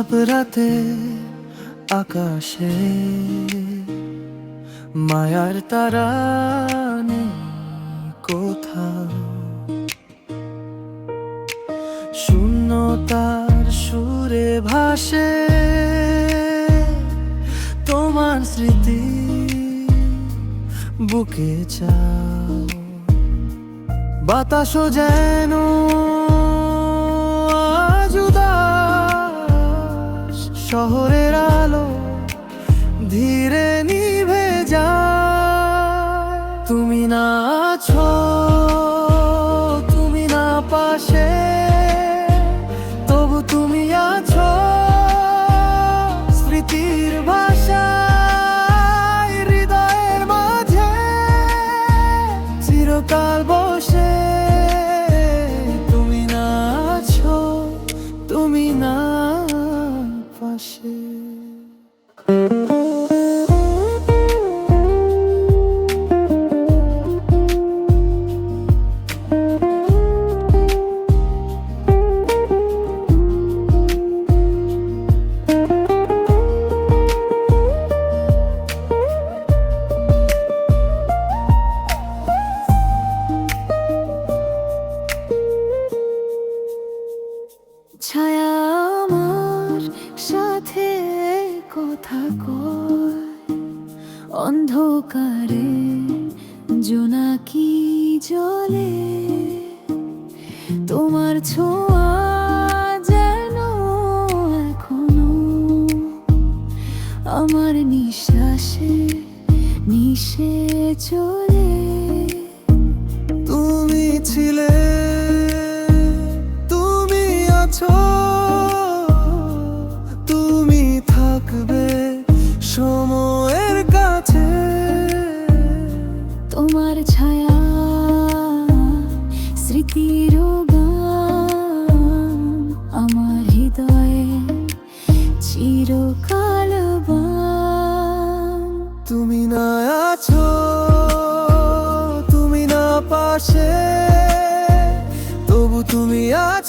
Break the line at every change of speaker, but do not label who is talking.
নিষ্পাপ রাতে আকাশে মায়ার তারা নেই কোথাও, শূন্যতার সুরে ভাসে তোমার স্মৃতি, বুকে চাও বাতাসও যেন আজ উদাস, শহরের আলো ধীরে নিভে যায়। তুমি না আছো, তুমি না পাশে, তবু তুমি আছো স্মৃতির ভাষায়, হৃদয়ের মাঝে চিরকাল বসে। তুমি না আছো, তুমি না পাশে।
ছায়া আমার সাথে কথা কয়, অন্ধকারে জোনাকি জলে, তোমার ছোঁয়া যেন এখনো আমার নিঃশ্বাসে মিশে চলে।
তুমি ছিলে, তুমি আছো, তুমি থাকবে সময়ের কাছে।
তোমার ছায়া স্মৃতির গান, আমার হৃদয়ে চিরকাল বান।
তুমি না আছো, তুমি না পাশে, তবু তুমি আছো